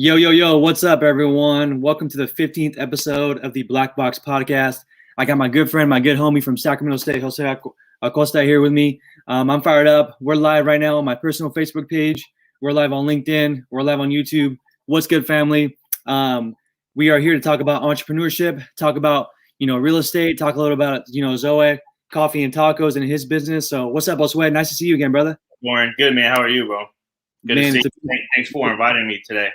Yo, yo, yo, what's up, everyone? Welcome to the 15th episode of the Black Box Podcast. I got my good friend, my good homie from Sacramento State, Josue Acosta, here with me. I'm fired up. We're live right now on my personal Facebook page. We're live on LinkedIn. We're live on YouTube. What's good, family? We are here to talk about entrepreneurship, talk about, real estate, talk a little about, Josue, coffee and tacos and his business. So what's up, Josue? Nice to see you again, brother. Warren, good, man. How are you, bro? Good to see you. Thanks for inviting me today.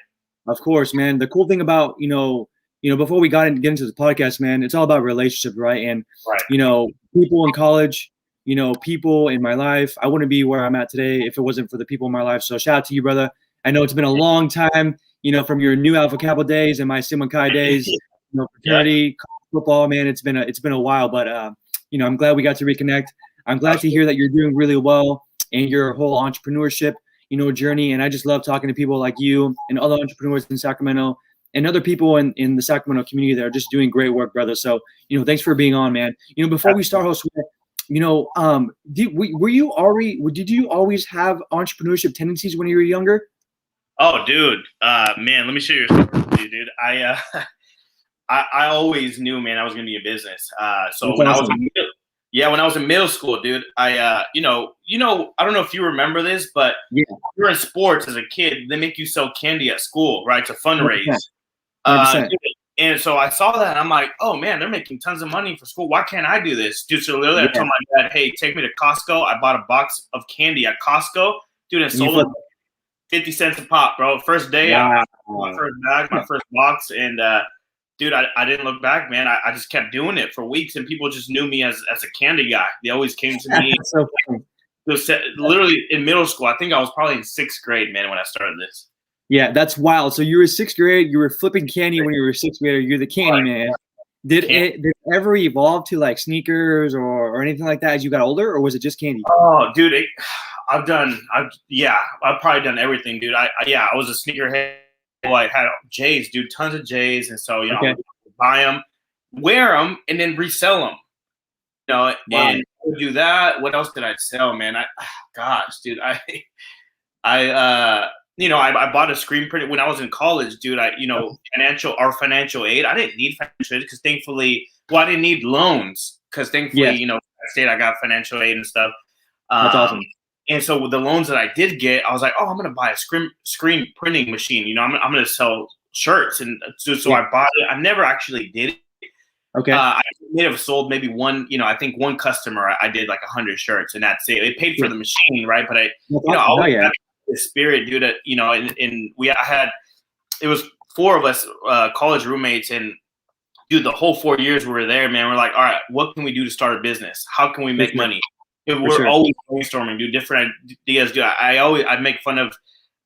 Of course, man. The cool thing about, before we get into the podcast, man, it's all about relationships, right? And, people in college, people in my life, I wouldn't be where I'm at today if it wasn't for the people in my life. So shout out to you, brother. I know it's been a long time, from your Nu Alpha Kappa days and my Sigma Chi days, fraternity, football, man. It's been a while, but, I'm glad we got to reconnect. I'm glad to hear that you're doing really well in your whole entrepreneurship journey. And I just love talking to people like you and other entrepreneurs in Sacramento and other people in the Sacramento community that are just doing great work, brother. So, thanks for being on, man. Before we start, Josue, did you always have entrepreneurship tendencies when you were younger? Oh, dude, man, let me share your story, dude. I always knew, man, I was going to be in business. When I was in middle school, dude, I don't know if you remember this, but you're in sports as a kid, they make you sell candy at school, right, to fundraise. 100%. And so I saw that, and I'm like, oh, man, they're making tons of money for school. Why can't I do this? Dude, so literally I told my dad, hey, take me to Costco. I bought a box of candy at Costco. Dude, and sold it 50 cents a pop, bro. First day, my first bag, my first box, and dude, I didn't look back, man. I just kept doing it for weeks, and people just knew me as a candy guy. They always came to me. So funny. It was literally in middle school. I think I was probably in 6th grade, man, when I started this. Yeah, that's wild. So you were 6th grade. You were flipping candy when you were 6th grader. You're the candy man. Did it ever evolve to like sneakers or anything like that as you got older, or was it just candy? Oh, dude, I've probably done everything, dude. I was a sneakerhead. I had J's, dude, tons of J's, and so I would buy them, wear them, and then resell them. And I would do that. What else did I sell, man? Dude, I bought a screen printer when I was in college, dude. Financial aid. I didn't need financial aid because thankfully, I didn't need loans because thankfully, at State I got financial aid and stuff. That's awesome. And so with the loans that I did get, I was like, oh, I'm going to buy a screen printing machine. I'm going to sell shirts. And so I bought it. I never actually did it. Okay. I may have sold maybe one, I think one customer, I did like 100 shirts and that's it. It paid for the machine, right? But I always had the spirit, dude, it was 4 of us college roommates, and dude, the whole 4 years we were there, man, we're like, all right, what can we do to start a business? How can we make money? We're always brainstorming, dude, different ideas, dude. I make fun of,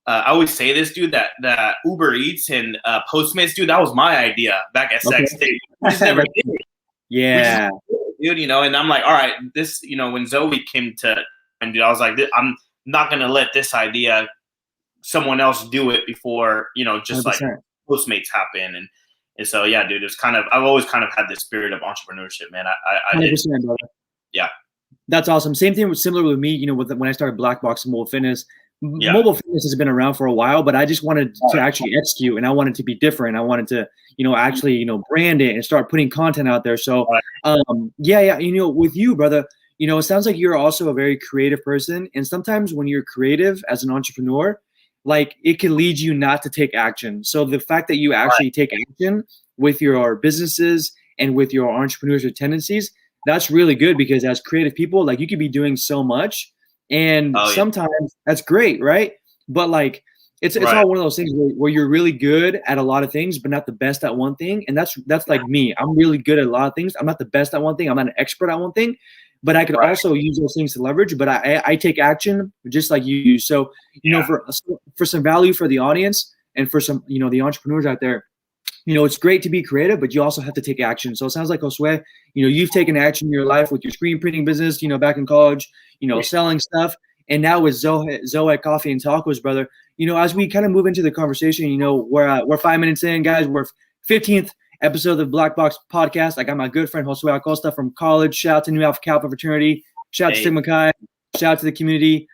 I always say this, dude, that Uber Eats and Postmates, dude, that was my idea back at Sac State. We just never did it. Yeah. Dude, and I'm like, all right, this, when Zoe came to, and dude, I was like, I'm not going to let this idea, someone else do it before, just 100%. Like Postmates happen. And so, yeah, dude, it's kind of, I've always kind of had this spirit of entrepreneurship, man. I 100%, brother. Yeah. That's awesome. Same thing was similar with me, when I started Black Box and Mobile Fitness. Yeah. Mobile Fitness has been around for a while, but I just wanted to actually execute, and I wanted to be different. I wanted to, actually, brand it and start putting content out there. So, with you, brother, it sounds like you're also a very creative person. And sometimes when you're creative as an entrepreneur, like it can lead you not to take action. So the fact that you actually take action with your businesses and with your entrepreneurship tendencies, that's really good, because as creative people, like you could be doing so much, and sometimes that's great, right? But like it's all one of those things where you're really good at a lot of things, but not the best at one thing. And that's like me. I'm really good at a lot of things. I'm not the best at one thing. I'm not an expert at one thing, but I could also use those things to leverage. But I take action just like you do. So for some value for the audience and for some the entrepreneurs out there, it's great to be creative, but you also have to take action. So it sounds like, Josue, you've taken action in your life with your screen printing business, back in college, selling stuff. And now with Josue Coffee and Tacos, brother, as we kind of move into the conversation, we're 5 minutes in, guys. We're 15th episode of the Black Box Podcast. I got my good friend, Josue Acosta from college. Shout out to Nu Alpha Kappa Fraternity. Shout out to Sigma Chi. Shout out to the community.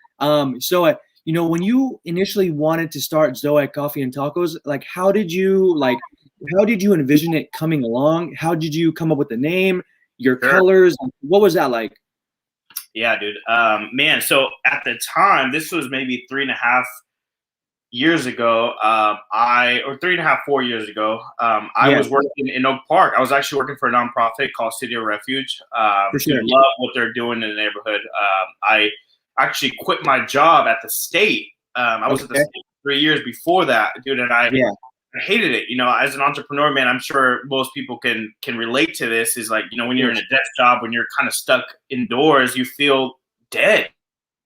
So when you initially wanted to start Josue Coffee and Tacos, like how did you envision it coming along? How did you come up with the name, your colors? What was that like? Yeah, dude. Man, so at the time, this was maybe 3.5 years ago. 3.5, 4 years ago. I was working in Oak Park. I was actually working for a nonprofit called City of Refuge. For sure. Love what they're doing in the neighborhood. I actually quit my job at the state. I was at the state 3 years before that, dude, and I hated it. As an entrepreneur, man, I'm sure most people can relate to this. Is like, when you're in a desk job, when you're kind of stuck indoors, you feel dead.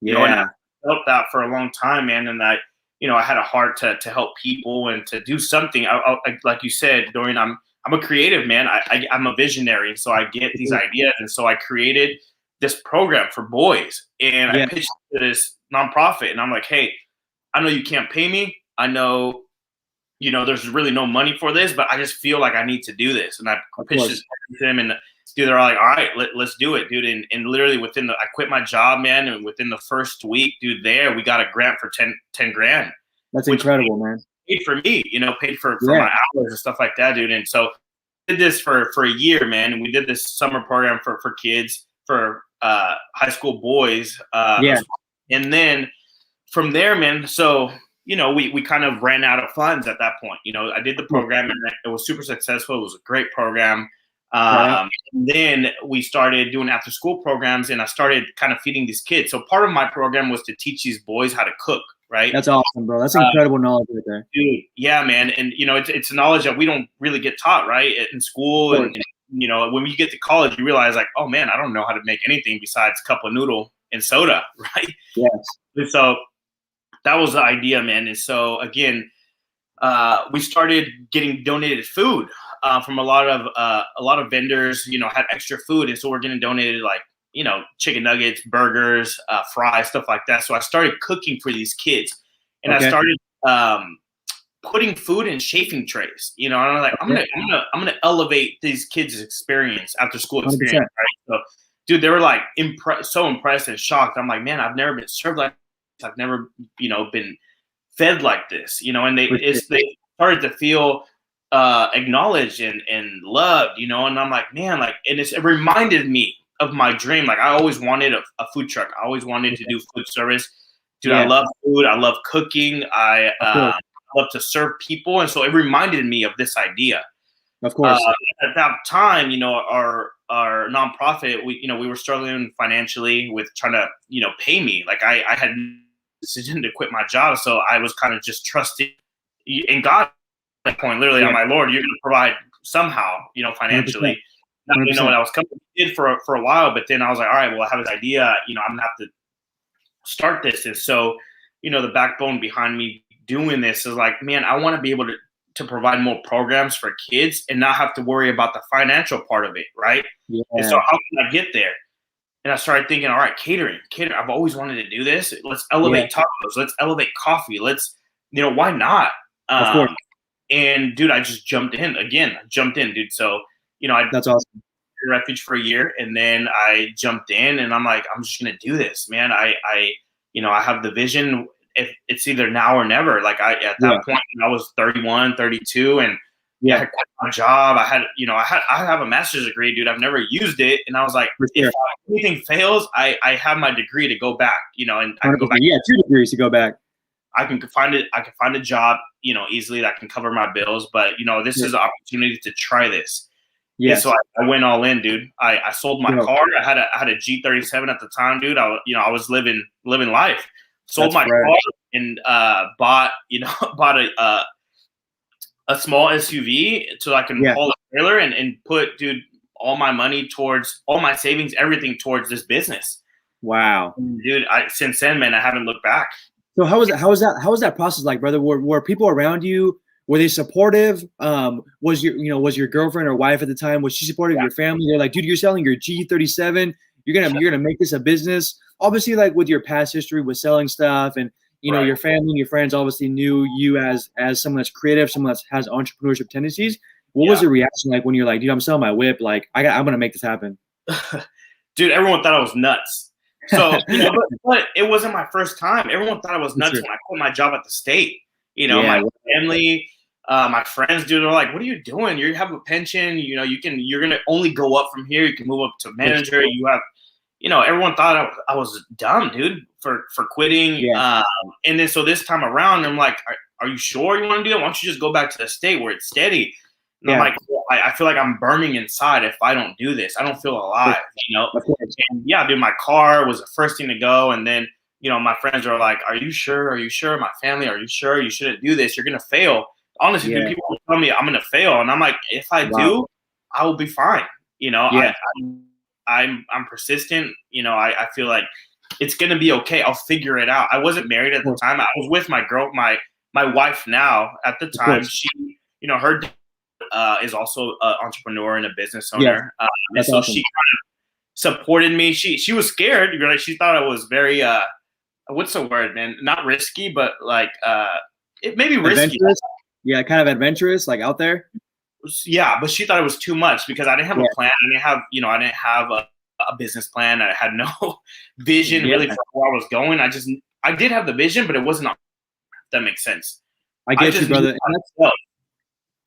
And I felt that for a long time, man. And I had a heart to help people and to do something. I like you said, Dorian, I'm a creative, man. I'm a visionary, so I get these ideas, and so I created this program for boys, and I pitched to this nonprofit, and I'm like, hey, I know you can't pay me. I know, there's really no money for this, but I just feel like I need to do this. And I pitched this to them, and dude, they're all like, all right, let's do it, dude. And literally I quit my job, man. And within the first week, dude, we got a grant for 10 grand. That's incredible, man. Paid for me, paid for my hours and stuff like that, dude. And so I did this for a year, man. And we did this summer program for kids, for high school boys. And then from there, man, so, we kind of ran out of funds at that point. I did the program, and it was super successful. It was a great program. And then we started doing after school programs, and I started kind of feeding these kids. So part of my program was to teach these boys how to cook, right? That's awesome, bro. That's incredible knowledge right there. Dude, yeah, man. And, it's knowledge that we don't really get taught, right, in school. And when you get to college, you realize like, oh, man, I don't know how to make anything besides cup of noodle and soda, right? Yes. And so that was the idea, man. And so, again, we started getting donated food from a lot of vendors, had extra food. And so we're getting donated like, chicken nuggets, burgers, fries, stuff like that. So I started cooking for these kids, and I started putting food in chafing trays, and I'm like, I'm gonna elevate these kids' experience, after school experience, 100%. Right? So, dude, they were like so impressed and shocked. I'm like, man, I've never been served like this. I've never, been fed like this, and they started to feel acknowledged and loved, and I'm like, man, like, and it reminded me of my dream. Like, I always wanted a food truck. I always wanted to do food service. Dude, I love food. I love cooking. I love to serve people. And so it reminded me of this idea. Of course. At that time, our nonprofit, we were struggling financially with trying to, pay me. Like, I had a decision to quit my job. So I was kind of just trusting in God at that point. Literally, I'm like, Lord, you're going to provide somehow, financially. 100%. Not really know what I was coming in for a while, but then I was like, all right, well, I have this idea, I'm gonna have to start this. And so, the backbone behind me doing this is like, man, I want to be able to provide more programs for kids and not have to worry about the financial part of it, right? Yeah. And so how can I get there? And I started thinking, all right, catering. I've always wanted to do this. Let's elevate tacos. Let's elevate coffee. Let's, why not? Of course. And dude, I just jumped in, dude. So, that's awesome. Refuge for a year, and then I jumped in, and I'm like, I'm just gonna do this, man. I have the vision. If it's either now or never. Like, at that point, I was 31, 32, and I had quit my job. I have a master's degree, dude. I've never used it, and I was like, if anything fails, I have my degree to go back, and I can go back. 2 degrees to go back. I can find a job, easily that can cover my bills. But this is an opportunity to try this. Yeah, so I went all in, dude. I sold my car. I had a G37 at the time, dude. I was living life. Sold my car and bought a small SUV so I can haul a trailer and put, dude, all my money towards, all my savings, everything towards this business. Wow, dude. Since then, man, I haven't looked back. So how was that process like, brother? Were people around you? Were they supportive? Was your girlfriend or wife at the time, was she supportive of your family? They're like, dude, you're selling your G37. You're gonna make this a business. Obviously, like, with your past history with selling stuff, and your family and your friends obviously knew you as someone that's creative, someone that has entrepreneurship tendencies. What was the reaction like when you're like, dude, I'm selling my whip, like I'm gonna make this happen? Dude, everyone thought I was nuts. So, but it wasn't my first time. Everyone thought I was nuts when I quit my job at the state. My family, my friends, dude, they're like, "What are you doing? You have a pension. You're gonna only go up from here. You can move up to manager. You have." Everyone thought I was dumb, dude, for quitting. Yeah. And then so this time around, I'm like, are you sure you want to do it? Why don't you just go back to the state where it's steady? And I'm like, well, I feel like I'm burning inside if I don't do this. I don't feel alive, And yeah, dude, my car was the first thing to go. And then, my friends are like, are you sure? Are you sure? My family, are you sure? You shouldn't do this. You're going to fail. Honestly, dude, people tell me I'm going to fail. And I'm like, if I do, I will be fine. I'm persistent. I feel like it's going to be okay. I'll figure it out. I wasn't married at the time. I was with my girl, my wife now. At the time, she, her is also an entrepreneur and a business owner. And so awesome. She kind of supported me. She was scared. She thought I was very, what's the word, man? Not risky, but like, it may be risky. Adventurous? Yeah, kind of adventurous, like out there. Yeah, but she thought it was too much because I didn't have a plan. I didn't have a business plan. I had no vision really for where I was going. I did have the vision, but it wasn't. If that makes sense. I get you, brother.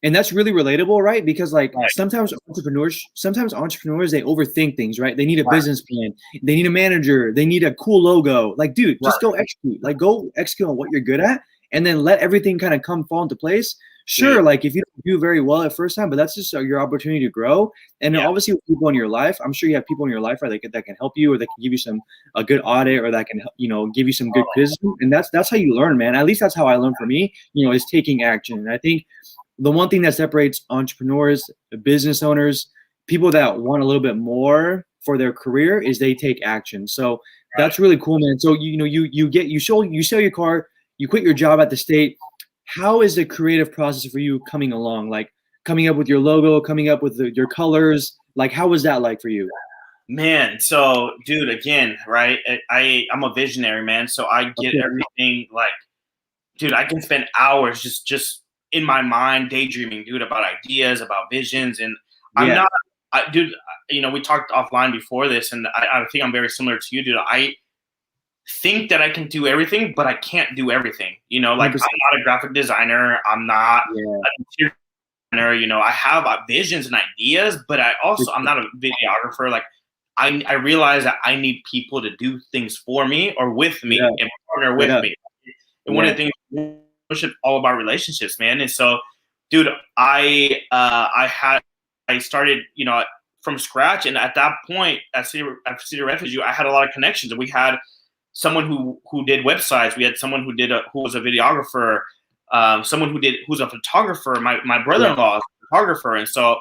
And that's really relatable, right? Because sometimes entrepreneurs, they overthink things, right? They need a business plan. They need a manager. They need a cool logo. Like, dude, just go execute. Like, go execute on what you're good at, and then let everything kind of fall into place. Sure, like if you don't do very well at first time, but that's just your opportunity to grow. And obviously with people in your life, I'm sure you have people in your life that can help you, or that can give you a good audit, or that can give you some good criticism. And that's how you learn, man. At least that's how I learned for me, is taking action. And I think the one thing that separates entrepreneurs, business owners, people that want a little bit more for their career is they take action. So that's really cool, man. So you sell your car, you quit your job at the state. How is the creative process for you coming along? Like coming up with your logo, coming up with your colors. Like, how was that like for you? Man, so dude, again, right? I'm a visionary, man. So I get everything. Like, dude, I can spend hours just in my mind daydreaming, dude, about ideas, about visions, and I'm not, dude. We talked offline before this, and I think I'm very similar to you, dude. I think that I can do everything, but I can't do everything. Like 100%. I'm not a graphic designer. I'm not a interior designer. I have visions and ideas, but I'm not a videographer. Like I realize that I need people to do things for me or with me and partner with me. And one of the things, it's all about relationships, man. And so, dude, I started, from scratch. And at that point at Cedar Refuge, I had a lot of connections, and we had someone who did websites. We had someone who was a videographer, someone who's a photographer. My brother-in-law is a photographer. And so,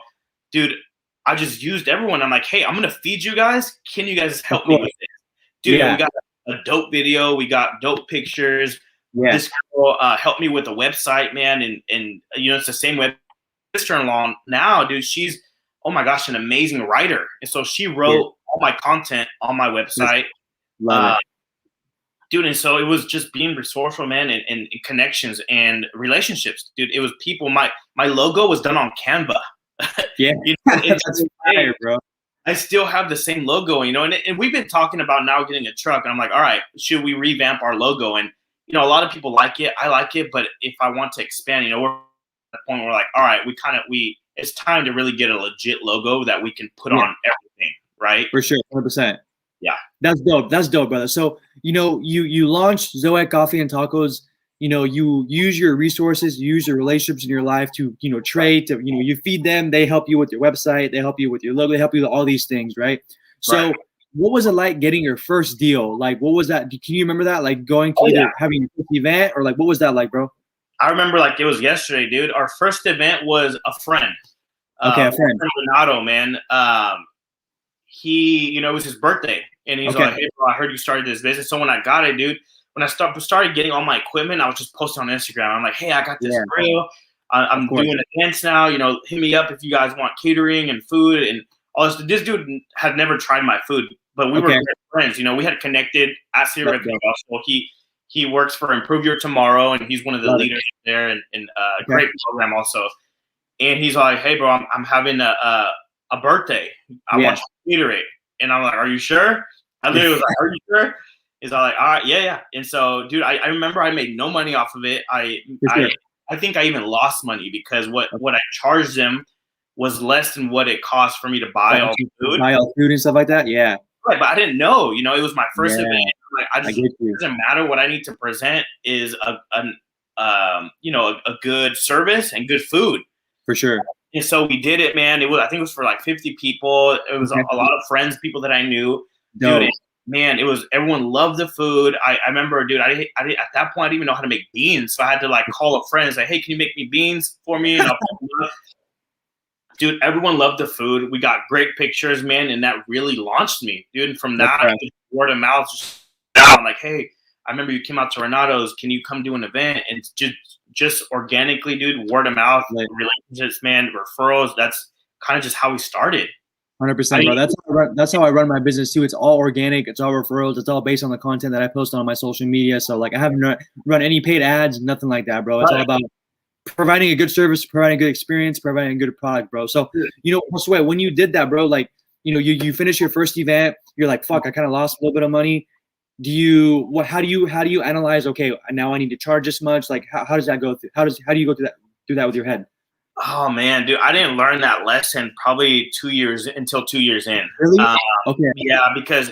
dude, I just used everyone. I'm like, hey, I'm going to feed you guys. Can you guys help me with this? Dude, we got a dope video. We got dope pictures. Yeah. This girl helped me with a website, man. And it's the same web. Sister-in-law now, dude, she's, oh my gosh, an amazing writer. And so she wrote all my content on my website. Love it. Dude, and so it was just being resourceful, man, and connections and relationships. Dude, it was people. My logo was done on Canva. Yeah. That's fire, bro. I still have the same logo, and we've been talking about now getting a truck. And I'm like, all right, should we revamp our logo? And, a lot of people like it. I like it. But if I want to expand, we're at the point where we're like, all right, it's time to really get a legit logo that we can put on everything, right? For sure, 100%. Yeah. That's dope. That's dope, brother. So, you launched Josue Coffee and Tacos. You use your resources, you use your relationships in your life to, trade, to, you feed them. They help you with your website. They help you with your logo. They help you with all these things, right? So what was it like getting your first deal? Like, what was that? Can you remember that? Like going to having your first event, or like, what was that like, bro? I remember like it was yesterday, dude. Our first event was a friend. A friend. Renato, man. He, it was his birthday. And he's like, hey, bro, I heard you started this business. So when I got it, dude, when I started getting all my equipment, I was just posting on Instagram. I'm like, hey, I got this grill. I'm doing events now. Hit me up if you guys want catering and food and all this. This dude had never tried my food, but we were friends. We had connected at Cedar Refuge. So he works for Improve Your Tomorrow, and he's one of the leaders there, and a great program also. And he's like, hey, bro, I'm having a birthday. I want you to cater it. And I'm like, are you sure? I literally was like, "Are you sure?" He's all like, "All right, yeah." And so, dude, I remember I made no money off of it. I think I even lost money because what I charged them was less than what it cost for me to buy all the food. Buy all food and stuff like that. Yeah. Right, but I didn't know. You know, it was my first event. Like, it doesn't matter what I need to present. Is a good service and good food for sure. And so we did it, man. I think it was for like 50 people. It was a lot of friends, people that I knew. Dude, man, everyone loved the food. I remember, dude, I at that point I didn't even know how to make beans, so I had to like call a friend and say, "Hey, can you make me beans for me?" And dude, everyone loved the food. We got great pictures, man, and that really launched me, dude. And from that, word of mouth, I'm like, "Hey, I remember you came out to Renato's. Can you come do an event?" And just organically, dude, word of mouth, relationships, man, referrals. That's kind of just how we started. 100%, bro. That's how I run my business too. It's all organic. It's all referrals. It's all based on the content that I post on my social media. So like I haven't run any paid ads, nothing like that, bro. It's all about providing a good service, providing a good experience, providing a good product, bro. So, Josue, when you did that, bro, like, you finish your first event, you're like, fuck, I kind of lost a little bit of money. How do you analyze, okay, now I need to charge this much? Like, how does that go through? How do you go through that with your head? Oh man, dude, I didn't learn that lesson probably 2 years in. Really? Okay. Yeah, because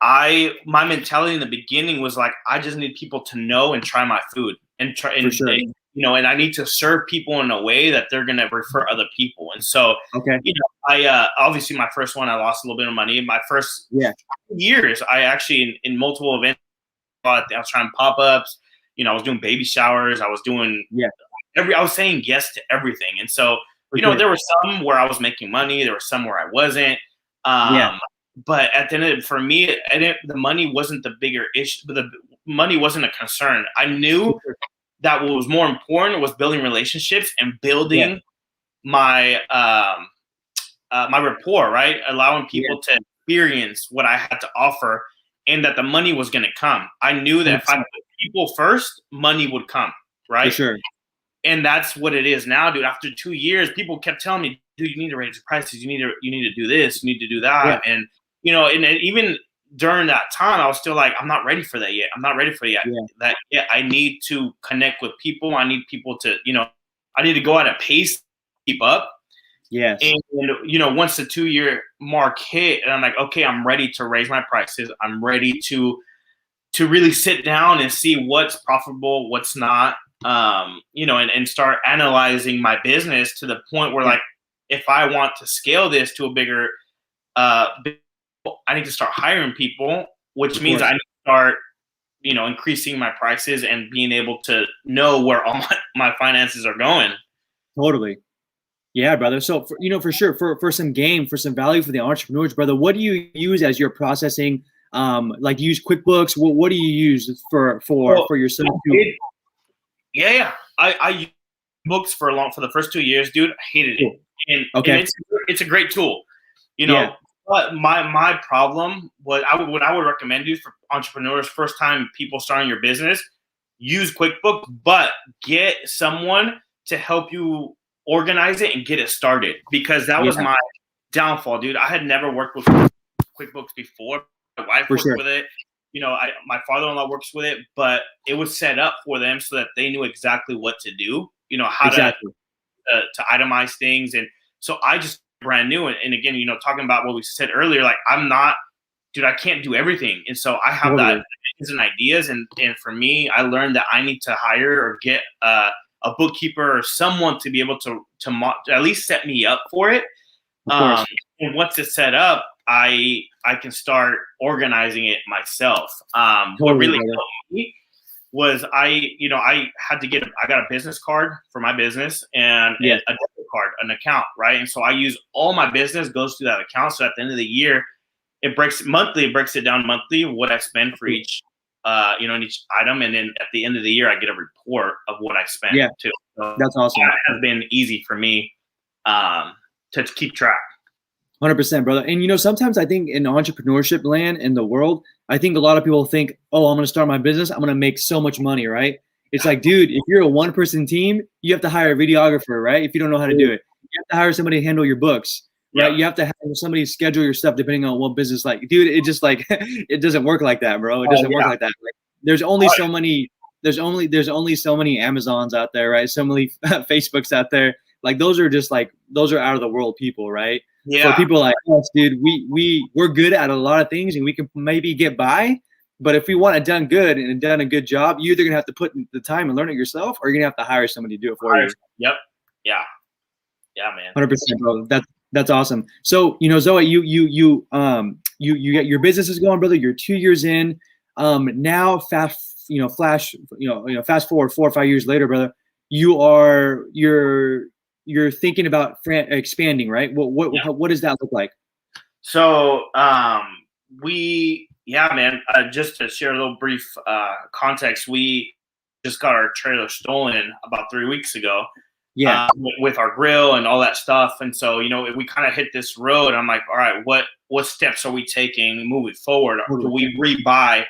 my mentality in the beginning was like, I just need people to know and try my food and and I need to serve people in a way that they're going to refer other people. And so, I obviously my first one, I lost a little bit of money. My first years, I actually in multiple events, I was trying pop-ups, I was doing baby showers. I was doing I was saying yes to everything. And so, there were some where I was making money. There were some where I wasn't. But at the end of it, for me, the money wasn't the bigger issue. The money wasn't a concern. I knew that what was more important was building relationships and building my my rapport, right? Allowing people to experience what I had to offer, and that the money was going to come. I knew that if I put people first, money would come, right? For sure. And that's what it is now, dude. After 2 years, people kept telling me, "Dude, you need to raise your prices. You need to do this. You need to do that." Yeah. And and even during that time, I was still like, "I'm not ready for that yet. I'm not ready for it yet. I need to connect with people. I need people to, I need to go at a pace, keep up." Yes. And once the 2-year mark hit, and I'm like, "Okay, I'm ready to raise my prices. I'm ready to really sit down and see what's profitable, what's not." And start analyzing my business to the point where, like, if I want to scale this to a bigger, I need to start hiring people, which means I need to start, increasing my prices and being able to know where all my finances are going. Totally. Yeah, brother. So, for sure, for some game, for some value for the entrepreneurs, brother, what do you use as your processing? Like, you use QuickBooks? What do you use for yourself? I used books for the first 2 years, dude. I hated it. And it's a great tool, But my problem, what I would recommend you for entrepreneurs, first time people starting your business, use QuickBooks, but get someone to help you organize it and get it started, because that was my downfall, dude. I had never worked with QuickBooks before. My wife worked with it. My father-in-law works with it, but it was set up for them so that they knew exactly what to do, how to itemize things. And so I just brand new. And again, talking about what we said earlier, like, I can't do everything. And so I have that ideas. And for me, I learned that I need to hire or get a bookkeeper or someone to be able to at least set me up for it. And once it's set up, I can start organizing it myself. What really helped me was I got a business card for my business and a debit card, an account, right? And so I use all my business goes through that account. So at the end of the year, it breaks it down monthly what I spend for each in each item, and then at the end of the year I get a report of what I spent too. So that's awesome. That has been easy for me to keep track. 100%, brother. And sometimes I think in entrepreneurship land in the world, I think a lot of people think, oh, I'm going to start my business, I'm going to make so much money, right? It's like, dude, if you're a one-person team, you have to hire a videographer, right? If you don't know how to do it, you have to hire somebody to handle your books. right? You have to have somebody schedule your stuff depending on what business. Like, dude, it just like it doesn't work like that, bro. It doesn't work like that. Like, there's only so many. There's only so many Amazons out there, right? So many Facebooks out there. Like those are just like those are out of the world people, right? Yeah. For people like us, dude, we're good at a lot of things and we can maybe get by. But if we want it done good and done a good job, you're either gonna have to put the time and learn it yourself, or you're gonna have to hire somebody to do it for you. Yep. Yeah. Yeah, man. 100%, bro. That's awesome. So Zoe, you get your business is going, brother. You're 2 years in. Now fast forward 4 or 5 years later, brother. You're thinking about expanding, right? What does that look like? So man. Just to share a little brief context, we just got our trailer stolen about 3 weeks ago. Yeah, with our grill and all that stuff, and so we kind of hit this road. I'm like, all right, what steps are we taking moving forward? Do we rebuy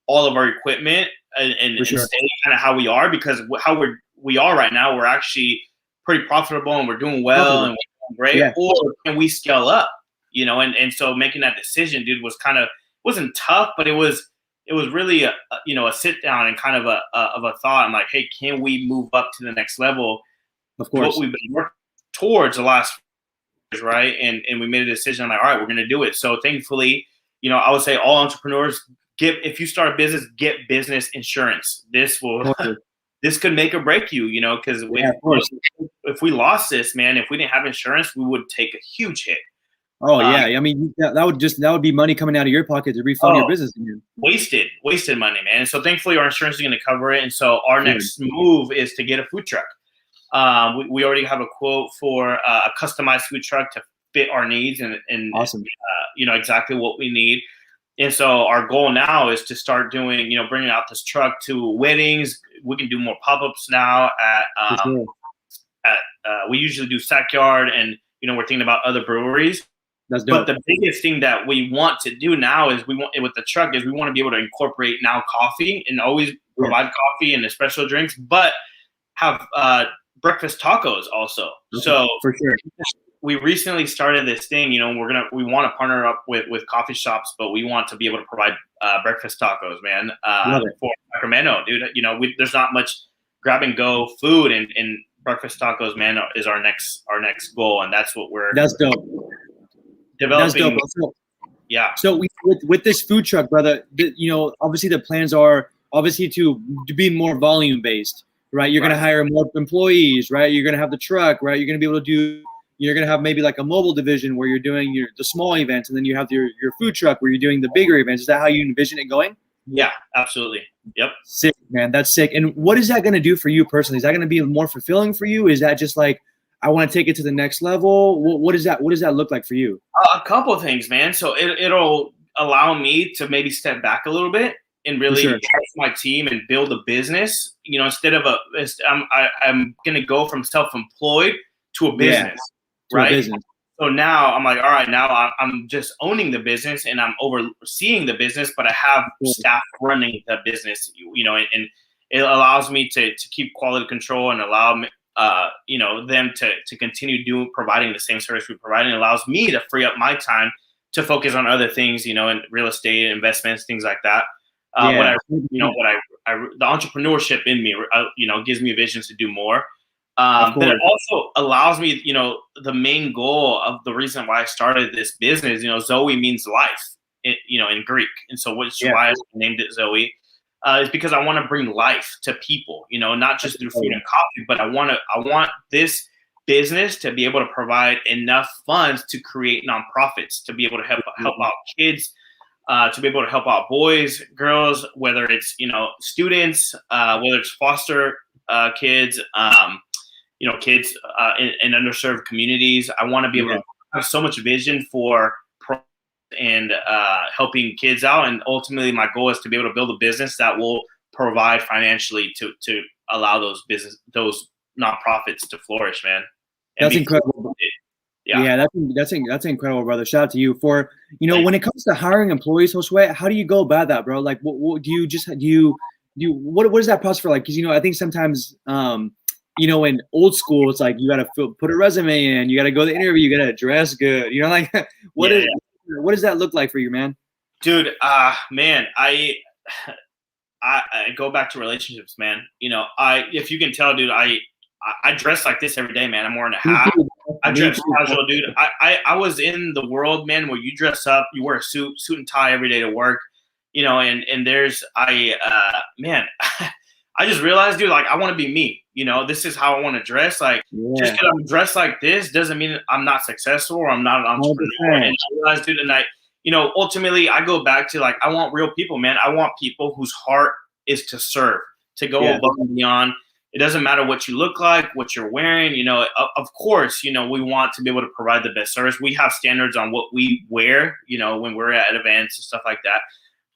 all of our equipment and stay kind of how we are? Because how we are right now, we're actually pretty profitable and we're doing well and we're doing great. Yeah. Or can we scale up? And so making that decision, dude, wasn't tough, but it was really a sit down and kind of a thought. I'm like, hey, can we move up to the next level? Of course, what we've been working towards the last years, right? And we made a decision. I'm like, all right, we're going to do it. So thankfully, I would say all entrepreneurs if you start a business, get business insurance. This could make or break you, because if we lost this, man, if we didn't have insurance, we would take a huge hit. Oh yeah, I mean that would be money coming out of your pocket to refund your business again. Wasted money, man. And so thankfully our insurance is going to cover it. And so our next move is to get a food truck. We already have a quote for a customized food truck to fit our needs and awesome. Exactly what we need. And so our goal now is to start doing, bringing out this truck to weddings. We can do more pop-ups now we usually do Sackyard, and we're thinking about other breweries. That's dope. But the biggest thing that we want to do now is we want to be able to incorporate now coffee and always provide coffee and espresso drinks, but have breakfast tacos also. So for sure, we recently started this thing. We want to partner up with coffee shops, but we want to be able to provide breakfast tacos, man. For Sacramento, dude. There's not much grab and go food, and breakfast tacos, man, is our next goal, and that's what we're. That's dope. Developing. That's dope. Yeah. So with this food truck, brother, obviously the plans are obviously to be more volume based, right? You're going to hire more employees, right? You're going to have the truck, right? You're going to be able to you're going to have maybe like a mobile division where you're doing the small events, and then you have your food truck where you're doing the bigger events. Is that how you envision it going? Yeah, absolutely. Yep. Sick, man. That's sick. And what is that going to do for you personally? Is that going to be more fulfilling for you? Is that just like, I want to take it to the next level? What does that look like for you? A couple of things, man. So it'll allow me to maybe step back a little bit and really trust my team and build a business. Instead of I'm going to go from self-employed to a business, right? Business. So now I'm like, all right, now I'm just owning the business and I'm overseeing the business, but I have staff running the business, and it allows me to keep quality control and allow me, them to continue providing the same service we provide. And it allows me to free up my time to focus on other things, in real estate, investments, things like that. The entrepreneurship in me, gives me visions to do more. But it also allows me, the main goal of the reason why I started this business, Zoe means life, in Greek. And so why I named it Zoe. Is because I want to bring life to people, not just through food and coffee, but I want this business to be able to provide enough funds to create nonprofits, to be able to help out kids, to be able to help out boys, girls, whether it's, students, whether it's foster kids, kids in underserved communities. I want to be able to have so much vision for and helping kids out, and ultimately my goal is to be able to build a business that will provide financially to allow those nonprofits to flourish, man. That's incredible. Yeah, that's incredible, brother. Shout out to you for when it comes to hiring employees, Josue. How do you go about that, bro? Like, what do you what is that process for? Like, because I think sometimes in old school, it's like you got to put a resume in, you got to go to the interview, you got to dress good. Like what does that look like for you, man? Dude, man, I go back to relationships, man. If you can tell, dude, I dress like this every day, man. I'm wearing a hat. I dress casual, dude. I was in the world, man, where you dress up, you wear a suit and tie every day to work, and there's man, I just realized, dude, like I want to be me. This is how I want to dress. Like just because I'm dressed like this doesn't mean I'm not successful or I'm not an entrepreneur. And I realized, dude, and ultimately I go back to like I want real people, man. I want people whose heart is to serve, to go above and beyond. It doesn't matter what you look like, what you're wearing. Of course, we want to be able to provide the best service. We have standards on what we wear, when we're at events and stuff like that.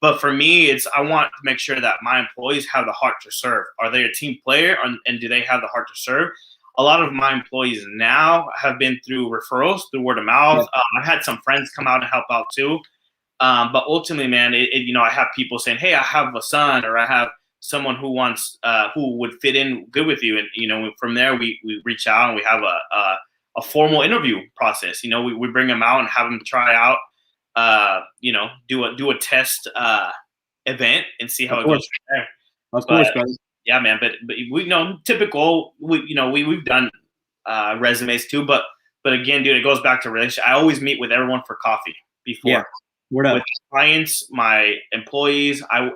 But for me, I want to make sure that my employees have the heart to serve. Are they a team player, and do they have the heart to serve? A lot of my employees now have been through referrals, through word of mouth. I've had some friends come out and help out too. But ultimately, man, I have people saying, "Hey, I have a son," or "I have someone who would fit in good with you." And from there we reach out and we have a formal interview process. We bring them out and have them try out. Do a test event and see how it goes from there. Of course, brother. Yeah, man. But we typical. We've done resumes too. But again, dude, it goes back to relationship. I always meet with everyone for coffee before. Yeah. With clients, my employees. I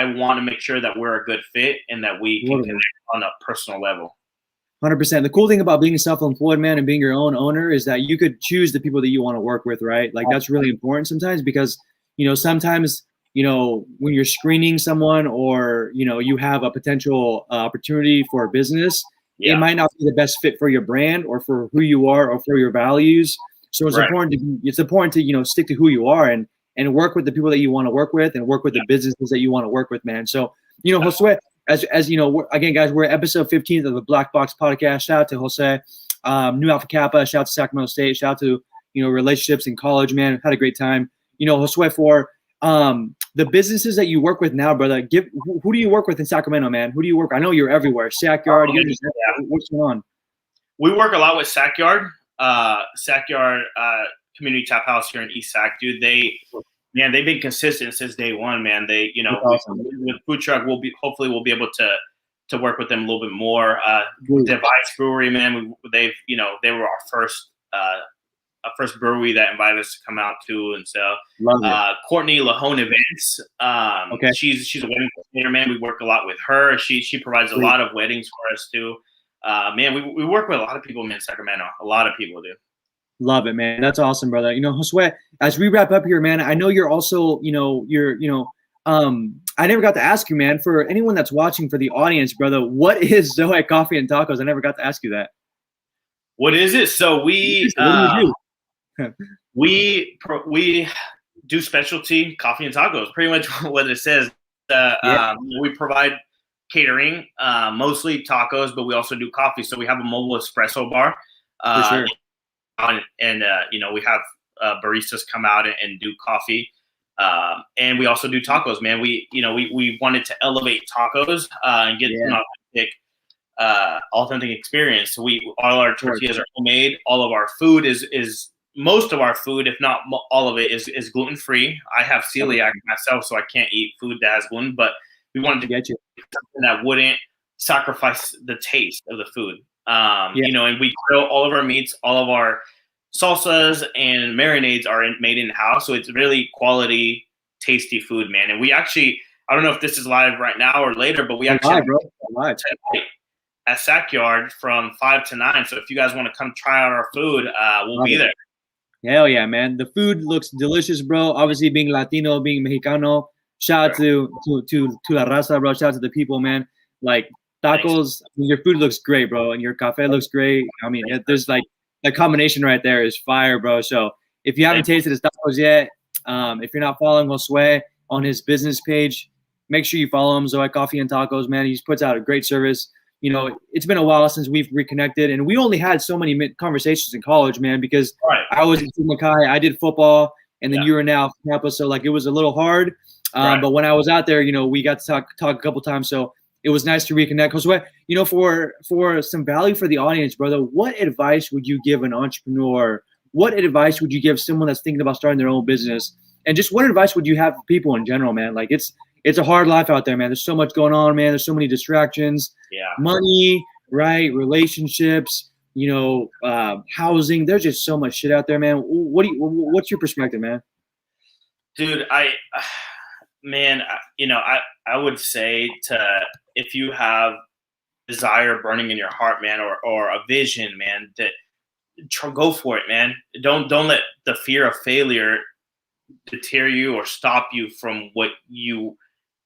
want to make sure that we're a good fit and that we can connect on a personal level. 100%. The cool thing about being self-employed, man, and being your own owner is that you could choose the people that you want to work with, right? Like that's really important sometimes because, sometimes, when you're screening someone or, you have a potential opportunity for a business, it might not be the best fit for your brand or for who you are or for your values. So it's important to, stick to who you are and work with the people that you want to work with and work with the businesses that you want to work with, man. So, Josue, as you know, again, guys, we're at episode 15 of the Black Box podcast. Shout out to Jose, Nu Alpha Kappa, shout out to Sacramento State, shout out to, relationships in college, man. Had a great time. Josue, for the businesses that you work with now, brother, who do you work with in Sacramento, man? Who do you work? I know you're everywhere. Sackyard, what's going on? We work a lot with Sackyard. Sackyard Community Tap House here in East Sac, dude. They've been consistent since day one, man. They, awesome. With food truck, we'll be able to work with them a little bit more. Device Brewery, man, they were our first brewery that invited us to come out to, and so Courtney Lahone Events. She's a wedding coordinator, man. We work a lot with her. She provides a lot of weddings for us too. Man, we work with a lot of people in Sacramento. A lot of people do. Love it, man. That's awesome, brother. Josue, as we wrap up here, man, I know you're also, I never got to ask you, man, for anyone that's watching, for the audience, brother, what is Josue Coffee and Tacos? I never got to ask you that. What is it? So we do specialty coffee and tacos, pretty much what it says. We provide catering, mostly tacos, but we also do coffee. So we have a mobile espresso bar. For sure. And we have baristas come out and do coffee. And we also do tacos, man. We wanted to elevate tacos and get an authentic experience. So all our tortillas are homemade. All of our food is most of our food, if not all of it, is gluten free. I have celiac myself, so I can't eat food that has gluten. But we wanted to get something that wouldn't sacrifice the taste of the food. And we grill all of our meats, all of our salsas and marinades are made in-house. So it's really quality, tasty food, man. And we actually, I don't know if this is live right now or later, but we actually live tonight at Sackyard from 5 to 9. So if you guys want to come try out our food, we'll be there. Hell yeah, man. The food looks delicious, bro. Obviously being Latino, being Mexicano, shout out to La Raza, bro. Shout out to the people, man. Like, tacos, your food looks great, bro, and your cafe looks great. I mean, there's like the combination right there is fire, bro. So if you haven't tasted his tacos yet, if you're not following Josue on his business page, make sure you follow him, Josue Coffee and Tacos, man. He puts out a great service. It's been a while since we've reconnected, and we only had so many conversations in college, man, because I was in Mackay, I did football, and then you were now Tampa, so like it was a little hard. But when I was out there, we got to talk a couple times. So It was nice to reconnect. Josue, for some value for the audience, brother, what advice would you give an entrepreneur? What advice would you give someone that's thinking about starting their own business? And just what advice would you have for people in general, man? Like it's a hard life out there, man. There's so much going on, man. There's so many distractions, money, right? Relationships, housing. There's just so much shit out there, man. What's your perspective, man? Dude, I would say if you have desire burning in your heart, man, or a vision, man, that go for it, man. Don't let the fear of failure deter you or stop you from what you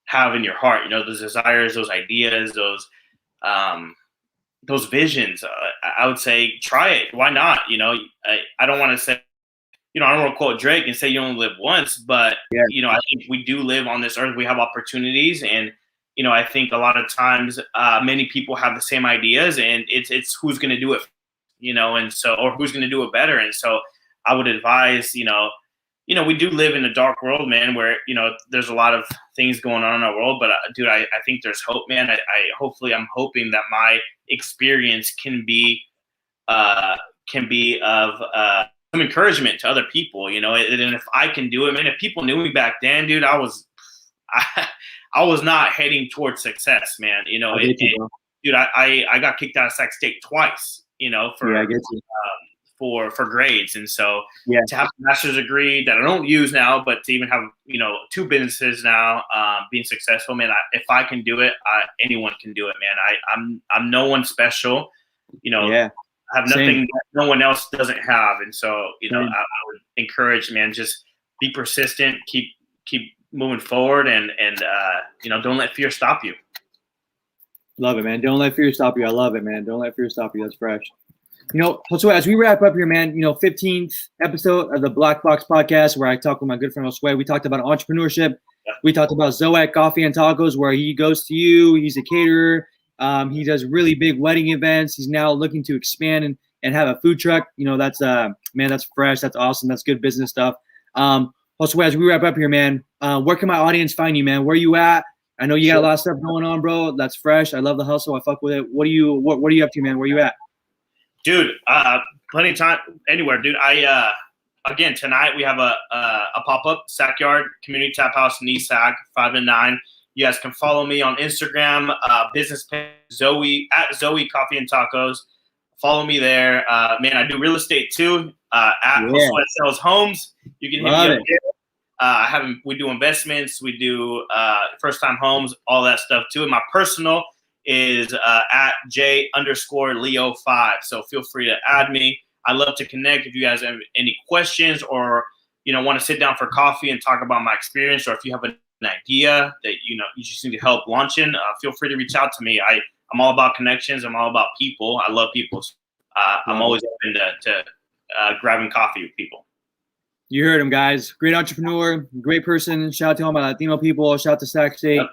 have in your heart. Those desires, those ideas, those visions. I would say try it. Why not? I don't want to say, I don't want to quote Drake and say you only live once, but I think we do live on this earth. We have opportunities, and I think a lot of times many people have the same ideas, and it's who's going to do it, and so, or who's going to do it better. And so I would advise, we do live in a dark world, man, where, there's a lot of things going on in our world, but dude, I think there's hope, man. I'm hoping that my experience can be of some encouragement to other people, and if I can do it, man, if people knew me back then, dude, I was not heading towards success, man. Dude, I got kicked out of Sac State twice, for grades. And so to have a master's degree that I don't use now, but to even have, 2 businesses now, being successful, man, if I can do it, anyone can do it, man. I'm no one special, I have nothing that no one else doesn't have. And so, I would encourage, man, just be persistent, keep moving forward, and don't let fear stop you. Love it, man. Don't let fear stop you. I love it, man. Don't let fear stop you. That's fresh. Josue, as we wrap up here, man, 15th episode of the Black Box podcast, where I talk with my good friend Josue. We talked about entrepreneurship. Yeah. We talked about Josue Coffee and Tacos, where he goes to you. He's a caterer. He does really big wedding events. He's now looking to expand and have a food truck. That's that's fresh. That's awesome. That's good business stuff. Josue, as we wrap up here, man, where can my audience find you, man? Where are you at? I know you got a lot of stuff going on, bro. That's fresh. I love the hustle. I fuck with it. What are you up to, man? Where are you at? Dude, plenty of time anywhere, dude. Again, tonight we have a pop-up Sackyard Community Tap House in East Sac, 5 and 9. You guys can follow me on Instagram, business page, Josue Coffee and Tacos. Follow me there. Man, I do real estate too. Josue Sells Homes. You can hit me up there. We do investments. We do first-time homes, all that stuff too. And my personal is at J_Leo5. So feel free to add me. I love to connect. If you guys have any questions or want to sit down for coffee and talk about my experience, or if you have an idea that you just need help launching, feel free to reach out to me. I'm all about connections. I'm all about people. I love people. I'm always open to grabbing coffee with people. You heard him, guys. Great entrepreneur, great person. Shout out to all my Latino people. Shout out to Sac State. Yep.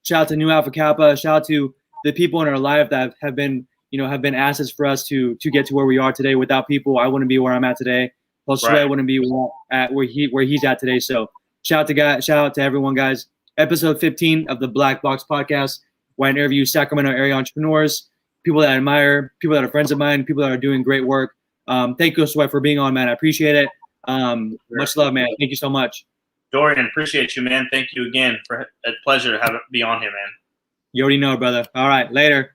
Shout out to Nu Alpha Kappa. Shout out to the people in our life that have been assets for us to get to where we are today. Without people, I wouldn't be where I'm at today. Josue wouldn't be where he's at today. So shout out to everyone, guys. Episode 15 of the Black Box podcast, where I interview Sacramento area entrepreneurs, people that I admire, people that are friends of mine, people that are doing great work. Thank you, Josue, for being on, man. I appreciate it. Much love, man. Thank you so much. Dorian, appreciate you, man. Thank you again. For a pleasure to be on here, man. You already know, brother. All right, later.